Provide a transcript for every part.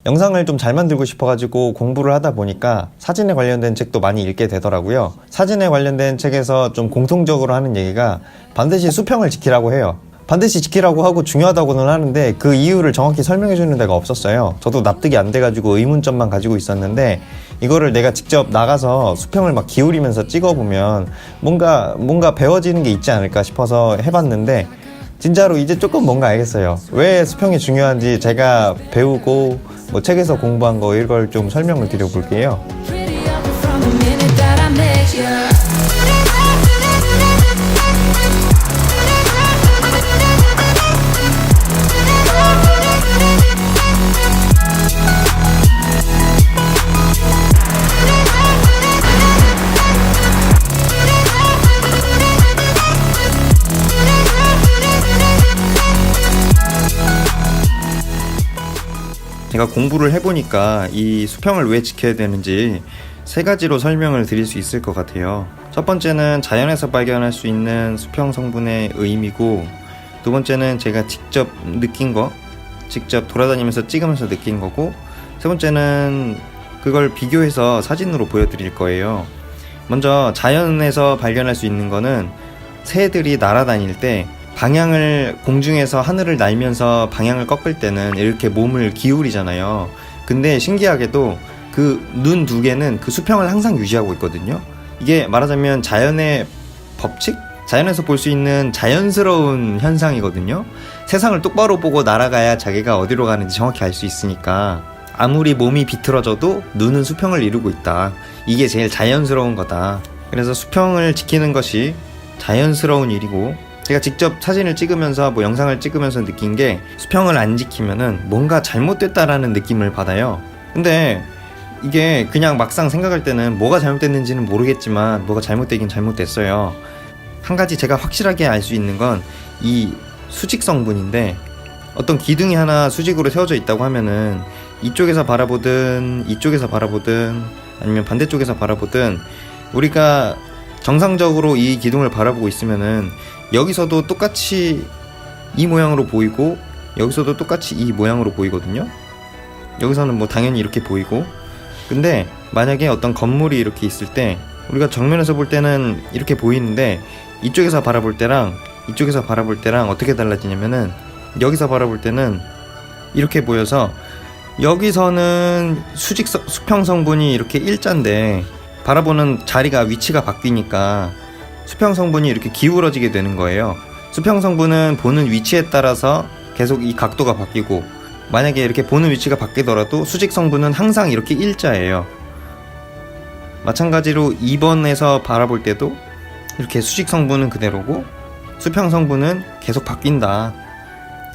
영상을 좀 잘 만들고 싶어가지고 공부를 하다 보니까 사진에 관련된 책도 많이 읽게 되더라고요. 사진에 관련된 책에서 좀 공통적으로 하는 얘기가 반드시 수평을 지키라고 해요. 반드시 지키라고 하고 중요하다고는 하는데 그 이유를 정확히 설명해 주는 데가 없었어요. 저도 납득이 안 돼가지고 의문점만 가지고 있었는데 이거를 내가 직접 나가서 수평을 막 기울이면서 찍어보면 뭔가 배워지는 게 있지 않을까 싶어서 해봤는데 진짜로 이제 조금 뭔가 알겠어요. 왜 수평이 중요한지 제가 배우고 뭐 책에서 공부한 거 이걸 좀 설명을 드려볼게요. 제가 공부를 해보니까 이 수평을 왜 지켜야 되는지 세 가지로 설명을 드릴 수 있을 것 같아요. 첫 번째는 자연에서 발견할 수 있는 수평 성분의 의미고, 두 번째는 제가 직접 느낀 거, 직접 돌아다니면서 찍으면서 느낀 거고, 세 번째는 그걸 비교해서 사진으로 보여드릴 거예요. 먼저 자연에서 발견할 수 있는 거는 새들이 날아다닐 때 방향을 공중에서 하늘을 날면서 방향을 꺾을 때는 이렇게 몸을 기울이잖아요. 근데 신기하게도 그 눈 두 개는 그 수평을 항상 유지하고 있거든요. 이게 말하자면 자연의 법칙? 자연에서 볼 수 있는 자연스러운 현상이거든요. 세상을 똑바로 보고 날아가야 자기가 어디로 가는지 정확히 알 수 있으니까 아무리 몸이 비틀어져도 눈은 수평을 이루고 있다. 이게 제일 자연스러운 거다. 그래서 수평을 지키는 것이 자연스러운 일이고, 제가 직접 사진을 찍으면서 뭐 영상을 찍으면서 느낀 게 수평을 안 지키면은 뭔가 잘못됐다라는 느낌을 받아요. 근데 이게 그냥 막상 생각할 때는 뭐가 잘못됐는지는 모르겠지만 뭐가 잘못되긴 잘못됐어요. 한 가지 제가 확실하게 알 수 있는 건 이 수직 성분인데, 어떤 기둥이 하나 수직으로 세워져 있다고 하면은 이쪽에서 바라보든 이쪽에서 바라보든 아니면 반대쪽에서 바라보든 우리가 정상적으로 이 기둥을 바라보고 있으면은 여기서도 똑같이 이 모양으로 보이고 여기서도 똑같이 이 모양으로 보이거든요. 여기서는 뭐 당연히 이렇게 보이고, 근데 만약에 어떤 건물이 이렇게 있을 때 우리가 정면에서 볼 때는 이렇게 보이는데 이쪽에서 바라볼 때랑 이쪽에서 바라볼 때랑 어떻게 달라지냐면은 여기서 바라볼 때는 이렇게 보여서 여기서는 수평 성분이 이렇게 일자인데 바라보는 자리가 위치가 바뀌니까 수평 성분이 이렇게 기울어지게 되는 거예요. 수평 성분은 보는 위치에 따라서 계속 이 각도가 바뀌고, 만약에 이렇게 보는 위치가 바뀌더라도 수직 성분은 항상 이렇게 일자예요. 마찬가지로 2번에서 바라볼 때도 이렇게 수직 성분은 그대로고 수평 성분은 계속 바뀐다.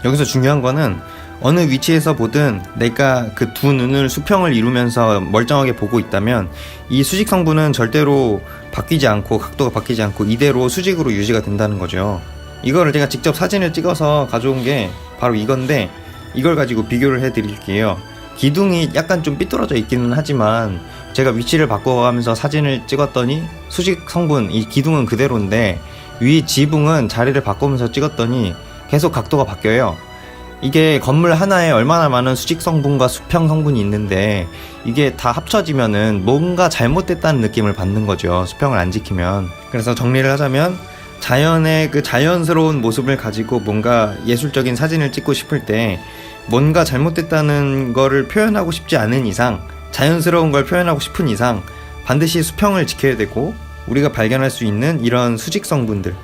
여기서 중요한 거는 어느 위치에서 보든 내가 그 두 눈을 수평을 이루면서 멀쩡하게 보고 있다면 이 수직 성분은 절대로 바뀌지 않고 각도가 바뀌지 않고 이대로 수직으로 유지가 된다는 거죠. 이거를 제가 직접 사진을 찍어서 가져온 게 바로 이건데, 이걸 가지고 비교를 해드릴게요. 기둥이 약간 좀 삐뚤어져 있기는 하지만 제가 위치를 바꿔가면서 사진을 찍었더니 수직 성분, 이 기둥은 그대로인데 위 지붕은 자리를 바꾸면서 찍었더니 계속 각도가 바뀌어요. 이게 건물 하나에 얼마나 많은 수직 성분과 수평 성분이 있는데 이게 다 합쳐지면은 뭔가 잘못됐다는 느낌을 받는 거죠. 수평을 안 지키면. 그래서 정리를 하자면 자연의 그 자연스러운 모습을 가지고 뭔가 예술적인 사진을 찍고 싶을 때 뭔가 잘못됐다는 거를 표현하고 싶지 않은 이상, 자연스러운 걸 표현하고 싶은 이상 반드시 수평을 지켜야 되고, 우리가 발견할 수 있는 이런 수직 성분들,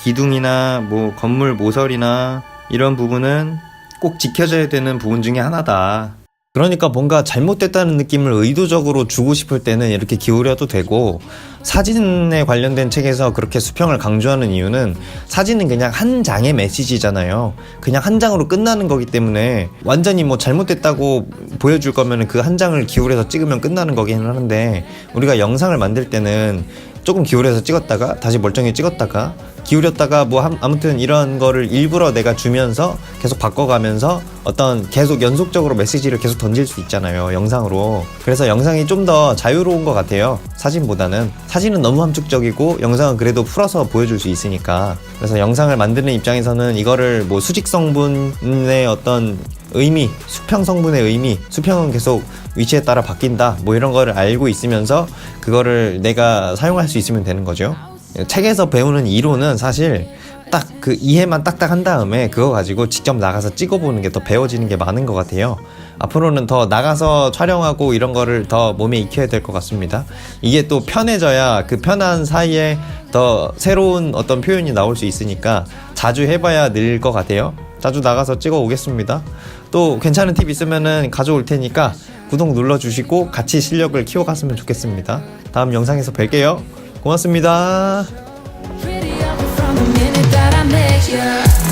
기둥이나 뭐 건물 모서리나 이런 부분은 꼭 지켜져야 되는 부분 중에 하나다. 그러니까 뭔가 잘못됐다는 느낌을 의도적으로 주고 싶을 때는 이렇게 기울여도 되고, 사진에 관련된 책에서 그렇게 수평을 강조하는 이유는 사진은 그냥 한 장의 메시지잖아요. 그냥 한 장으로 끝나는 거기 때문에 완전히 뭐 잘못됐다고 보여줄 거면 그 한 장을 기울여서 찍으면 끝나는 거긴 하는데, 우리가 영상을 만들 때는 조금 기울여서 찍었다가 다시 멀쩡히 찍었다가 기울였다가 뭐 아무튼 이런 거를 일부러 내가 주면서 계속 바꿔가면서 어떤 계속 연속적으로 메시지를 계속 던질 수 있잖아요, 영상으로. 그래서 영상이 좀 더 자유로운 것 같아요, 사진보다는. 사진은 너무 함축적이고 영상은 그래도 풀어서 보여줄 수 있으니까. 그래서 영상을 만드는 입장에서는 이거를 뭐 수직 성분의 어떤 의미, 수평 성분의 의미, 수평은 계속 위치에 따라 바뀐다, 뭐 이런 거를 알고 있으면서 그거를 내가 사용할 수 있으면 되는 거죠. 책에서 배우는 이론은 사실 딱 그 이해만 딱딱 한 다음에 그거 가지고 직접 나가서 찍어보는 게 더 배워지는 게 많은 것 같아요. 앞으로는 더 나가서 촬영하고 이런 거를 더 몸에 익혀야 될 것 같습니다. 이게 또 편해져야 그 편한 사이에 더 새로운 어떤 표현이 나올 수 있으니까 자주 해봐야 늘 것 같아요. 자주 나가서 찍어 오겠습니다. 또 괜찮은 팁 있으면은 가져올 테니까 구독 눌러주시고 같이 실력을 키워갔으면 좋겠습니다. 다음 영상에서 뵐게요. 고맙습니다. Pretty up from the minute that I met you.